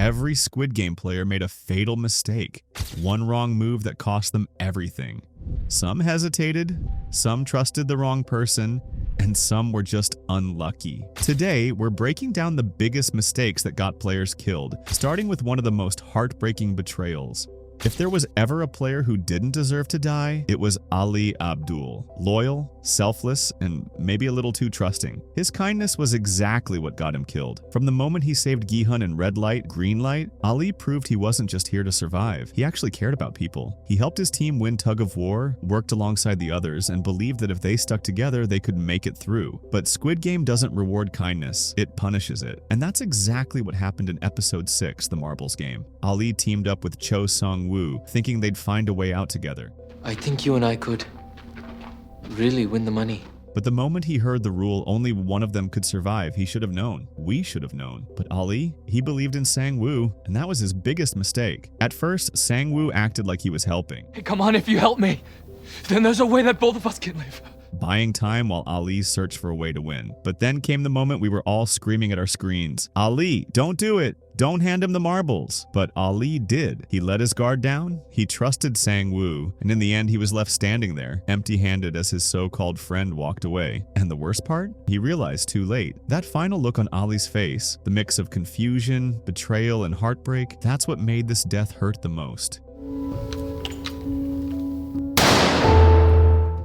every Squid Game player made a fatal mistake, one wrong move that cost them everything. Some hesitated, some trusted the wrong person, and some were just unlucky. Today, we're breaking down the biggest mistakes that got players killed, starting with one of the most heartbreaking betrayals. If there was ever a player who didn't deserve to die, it was Ali Abdul. Loyal, selfless, and maybe a little too trusting. His kindness was exactly what got him killed. From the moment he saved Gihan in red light, green light, Ali proved he wasn't just here to survive. He actually cared about people. He helped his team win tug of war, worked alongside the others, and believed that if they stuck together, they could make it through. But Squid Game doesn't reward kindness, it punishes it. And that's exactly what happened in episode 6, the Marbles Game. Ali teamed up with Cho Sung-woo, thinking they'd find a way out together. I think you and I could really win the money. But the moment he heard the rule only one of them could survive, he should have known. We should have known. But Ali, he believed in Sang-woo, and that was his biggest mistake. At first, Sang-woo acted like he was helping. Hey, come on, if you help me, then there's a way that both of us can live. Buying time while Ali searched for a way to win. But then came the moment we were all screaming at our screens. Ali, don't do it! Don't hand him the marbles. But Ali did. He let his guard down, he trusted Sang-woo, and in the end he was left standing there, empty-handed as his so-called friend walked away. And the worst part? He realized too late. That final look on Ali's face, the mix of confusion, betrayal, and heartbreak, that's what made this death hurt the most.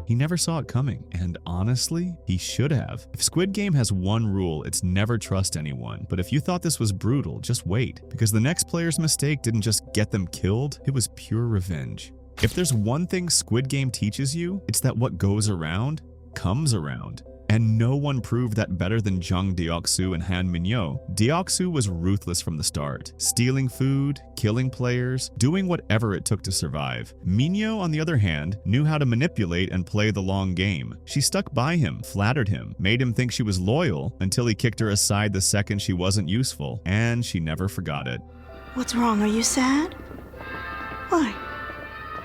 He never saw it coming, and honestly, he should have. If Squid Game has one rule, it's never trust anyone. But if you thought this was brutal, just wait, because the next player's mistake didn't just get them killed, it was pure revenge. If there's one thing Squid Game teaches you, it's that what goes around comes around. And no one proved that better than Jung Deok-soo and Han Min-yo. Deok-soo was ruthless from the start, stealing food, killing players, doing whatever it took to survive. Min-yo, on the other hand, knew how to manipulate and play the long game. She stuck by him, flattered him, made him think she was loyal until he kicked her aside the second she wasn't useful, and she never forgot it. What's wrong? Are you sad? Why?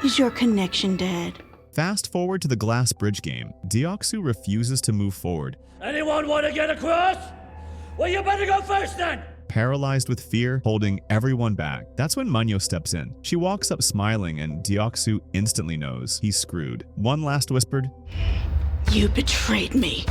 Is your connection dead? Fast forward to the glass bridge game. Deok-soo refuses to move forward. Anyone want to get across? Well, you better go first then! Paralyzed with fear, holding everyone back. That's when Manyo steps in. She walks up smiling, and Deok-soo instantly knows he's screwed. One last whispered, You betrayed me.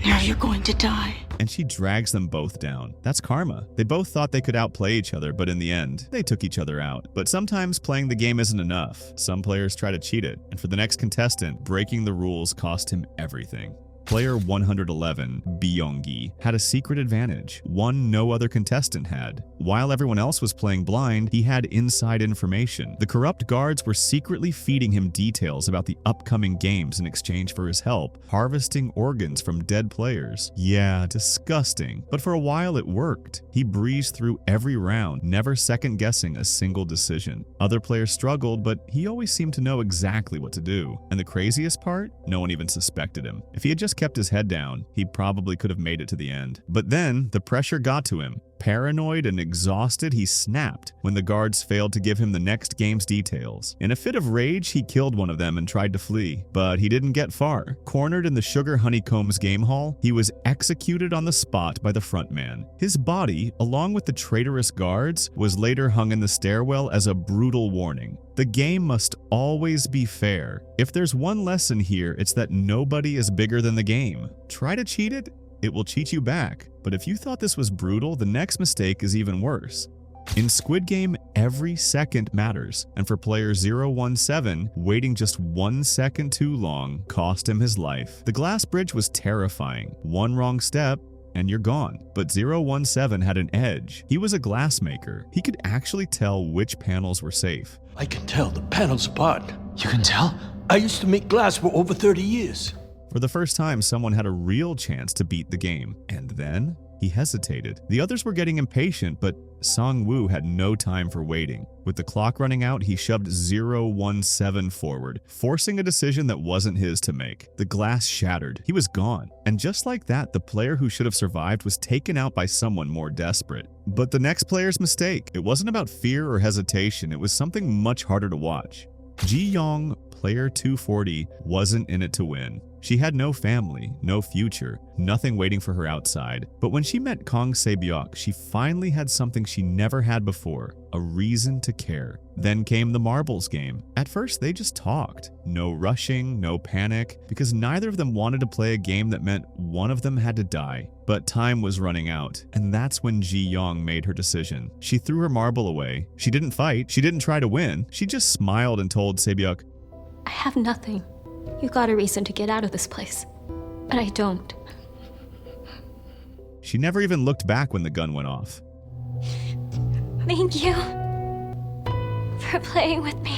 Now you're going to die. And she drags them both down. That's karma. They both thought they could outplay each other, but in the end, they took each other out. But sometimes playing the game isn't enough. Some players try to cheat it, and for the next contestant, breaking the rules cost him everything. Player 111, Byung-gi, had a secret advantage, one no other contestant had. While everyone else was playing blind, he had inside information. The corrupt guards were secretly feeding him details about the upcoming games in exchange for his help, harvesting organs from dead players. Yeah, disgusting. But for a while it worked. He breezed through every round, never second-guessing a single decision. Other players struggled, but he always seemed to know exactly what to do. And the craziest part? No one even suspected him. If he had just kept his head down, he probably could have made it to the end. But then, the pressure got to him. Paranoid and exhausted, he snapped when the guards failed to give him the next game's details. In a fit of rage, he killed one of them and tried to flee. But he didn't get far. Cornered in the Sugar Honeycombs game hall, he was executed on the spot by the front man. His body, along with the traitorous guards, was later hung in the stairwell as a brutal warning. The game must always be fair. If there's one lesson here, it's that nobody is bigger than the game. Try to cheat it, it will cheat you back. But if you thought this was brutal, the next mistake is even worse. In Squid Game, every second matters, and for player 017, waiting just 1 second too long cost him his life. The glass bridge was terrifying. One wrong step, and you're gone. But 017 had an edge. He was a glassmaker. He could actually tell which panels were safe. I can tell the panels apart. You can tell? I used to make glass for over 30 years. For the first time, someone had a real chance to beat the game. And then, he hesitated. The others were getting impatient, but Sang-woo had no time for waiting. With the clock running out, he shoved 017 forward, forcing a decision that wasn't his to make. The glass shattered. He was gone. And just like that, the player who should have survived was taken out by someone more desperate. But the next player's mistake, it wasn't about fear or hesitation, it was something much harder to watch. Ji-young, player 240, wasn't in it to win. She had no family, no future, nothing waiting for her outside. But when she met Kang Se-byuk, she finally had something she never had before, a reason to care. Then came the marbles game. At first, they just talked. No rushing, no panic, because neither of them wanted to play a game that meant one of them had to die. But time was running out, and that's when Ji-young made her decision. She threw her marble away. She didn't fight. She didn't try to win. She just smiled and told Se-byuk, I have nothing. You got a reason to get out of this place, but I don't. She never even looked back when the gun went off. Thank you for playing with me.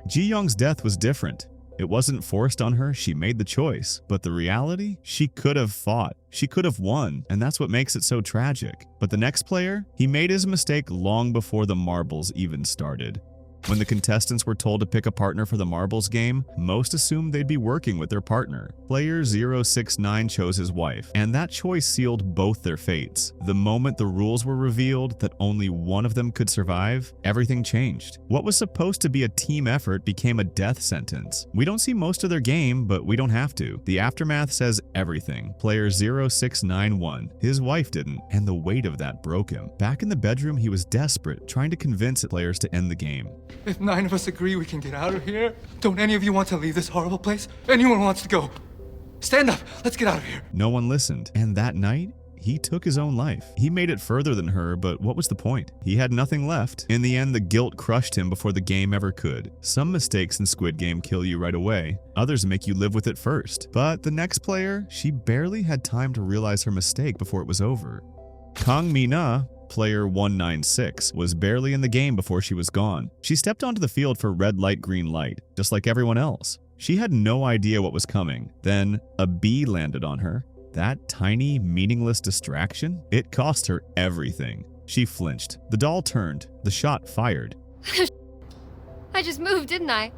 Ji-young's death was different. It wasn't forced on her, she made the choice. But the reality? She could have fought. She could have won, and that's what makes it so tragic. But the next player? He made his mistake long before the marbles even started. When the contestants were told to pick a partner for the marbles game, most assumed they'd be working with their partner. Player 069 chose his wife, and that choice sealed both their fates. The moment the rules were revealed that only one of them could survive, everything changed. What was supposed to be a team effort became a death sentence. We don't see most of their game, but we don't have to. The aftermath says everything. Player 069 won. His wife didn't, and the weight of that broke him. Back in the bedroom, he was desperate, trying to convince players to end the game. If 9 of us agree we can get out of here, don't any of you want to leave this horrible place? Anyone wants to go? Stand up, let's get out of here. No one listened, and that night, he took his own life. He made it further than her, but what was the point? He had nothing left. In the end, the guilt crushed him before the game ever could. Some mistakes in Squid Game kill you right away. Others make you live with it first. But the next player, she barely had time to realize her mistake before it was over. Kang Mi-na, player 196, was barely in the game before she was gone. She stepped onto the field for red light, green light, just like everyone else. She had no idea what was coming. Then a bee landed on her. That tiny, meaningless distraction? It cost her everything. She flinched. The doll turned. The shot fired. I just moved, didn't I?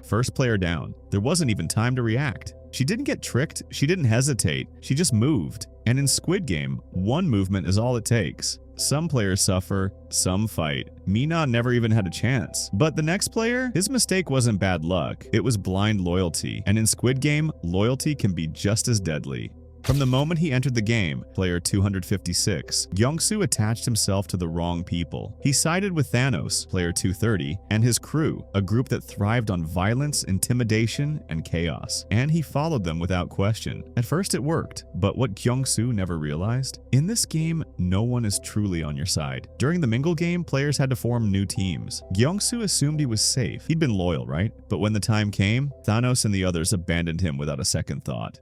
First player down. There wasn't even time to react. She didn't get tricked. She didn't hesitate. She just moved. And in Squid Game, one movement is all it takes. Some players suffer, some fight. Mi-na never even had a chance. But the next player, his mistake wasn't bad luck. It was blind loyalty. And in Squid Game, loyalty can be just as deadly. From the moment he entered the game, player 256, Gyeong-soo attached himself to the wrong people. He sided with Thanos, player 230, and his crew, a group that thrived on violence, intimidation, and chaos. And he followed them without question. At first it worked, but what Gyeong-soo never realized? In this game, no one is truly on your side. During the Mingle game, players had to form new teams. Gyeong-soo assumed he was safe. He'd been loyal, right? But when the time came, Thanos and the others abandoned him without a second thought.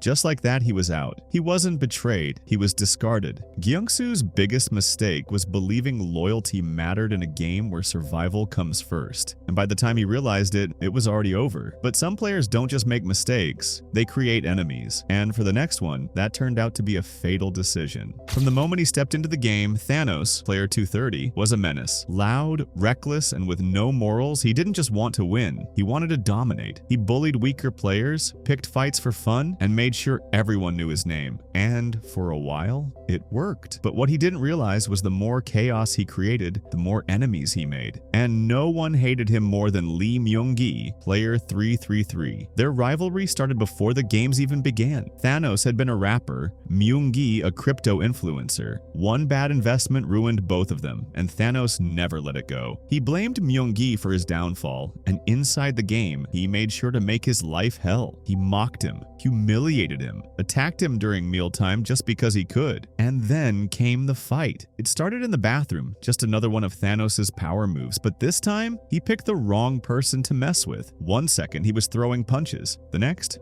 Just like that, he was out. He wasn't betrayed, he was discarded. Gyeong-soo's biggest mistake was believing loyalty mattered in a game where survival comes first. And by the time he realized it, it was already over. But some players don't just make mistakes, they create enemies. And for the next one, that turned out to be a fatal decision. From the moment he stepped into the game, Thanos, player 230, was a menace. Loud, reckless, and with no morals, he didn't just want to win, he wanted to dominate. He bullied weaker players, picked fights for fun, and made sure everyone knew his name. And for a while, it worked. But what he didn't realize was the more chaos he created, the more enemies he made. And no one hated him more than Lee Myung-gi, player 333. Their rivalry started before the games even began. Thanos had been a rapper, Myung-gi a crypto influencer. One bad investment ruined both of them, and Thanos never let it go. He blamed Myung-gi for his downfall, and inside the game, he made sure to make his life hell. He mocked him, humiliated him, attacked him during mealtime just because he could. And then came the fight. It started in the bathroom, just another one of Thanos' power moves, but this time, he picked the wrong person to mess with. 1 second, he was throwing punches. The next,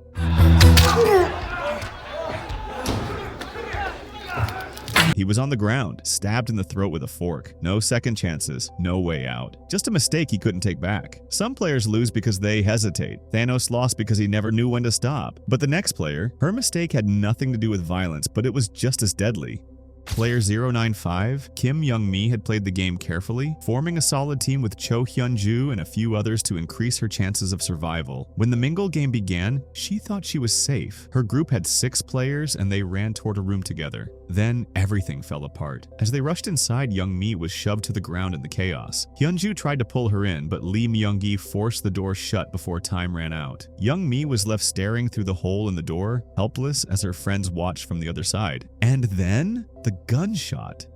he was on the ground, stabbed in the throat with a fork. No second chances, no way out. Just a mistake he couldn't take back. Some players lose because they hesitate. Thanos lost because he never knew when to stop. But the next player, her mistake had nothing to do with violence, but it was just as deadly. Player 095, Kim Young-mi had played the game carefully, forming a solid team with Cho Hyun-ju and a few others to increase her chances of survival. When the Mingle game began, she thought she was safe. Her group had 6 players and they ran toward a room together. Then everything fell apart. As they rushed inside, Young-mi was shoved to the ground in the chaos. Hyun-ju tried to pull her in, but Lee Myung-gi forced the door shut before time ran out. Young-mi was left staring through the hole in the door, helpless as her friends watched from the other side. And then the gunshot.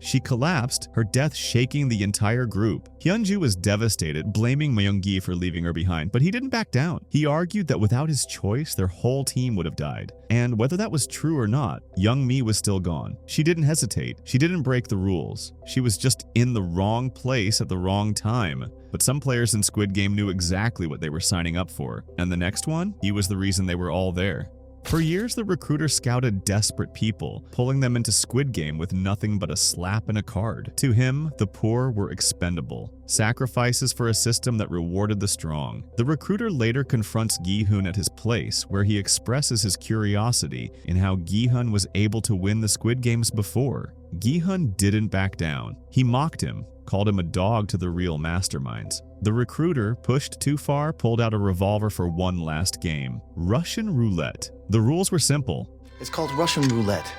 She collapsed, her death shaking the entire group. Hyun-ju was devastated, blaming Myung-gi for leaving her behind, but he didn't back down. He argued that without his choice, their whole team would have died. And whether that was true or not, Young-mi was still gone. She didn't hesitate. She didn't break the rules. She was just in the wrong place at the wrong time. But some players in Squid Game knew exactly what they were signing up for. And the next one, he was the reason they were all there. For years, the recruiter scouted desperate people, pulling them into Squid Game with nothing but a slap and a card. To him, the poor were expendable, sacrifices for a system that rewarded the strong. The recruiter later confronts Gi-hun at his place, where he expresses his curiosity in how Gi-hun was able to win the Squid Games before. Gi-hun didn't back down. He mocked him, called him a dog to the real masterminds. The recruiter, pushed too far, pulled out a revolver for one last game. Russian roulette. The rules were simple. It's called Russian roulette.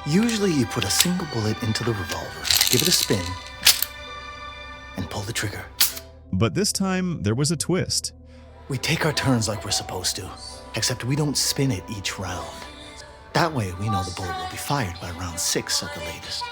Usually you put a single bullet into the revolver, give it a spin, and pull the trigger. But this time, there was a twist. We take our turns like we're supposed to, except we don't spin it each round. That way we know the bullet will be fired by round 6 at the latest.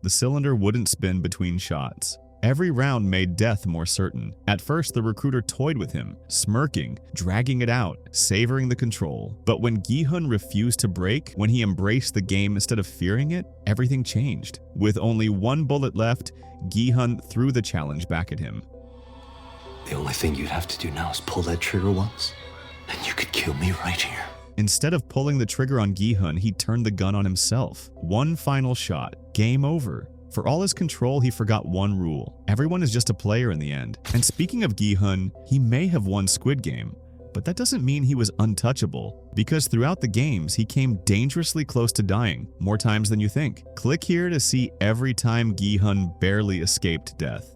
The cylinder wouldn't spin between shots. Every round made death more certain. At first, the recruiter toyed with him, smirking, dragging it out, savoring the control. But when Gi-hun refused to break, when he embraced the game instead of fearing it, everything changed. With only one bullet left, Gi-hun threw the challenge back at him. The only thing you'd have to do now is pull that trigger once, and you could kill me right here. Instead of pulling the trigger on Gi-hun, he turned the gun on himself. One final shot. Game over. For all his control, he forgot one rule. Everyone is just a player in the end. And speaking of Gi-hun, he may have won Squid Game, but that doesn't mean he was untouchable, because throughout the games, he came dangerously close to dying, more times than you think. Click here to see every time Gi-hun barely escaped death.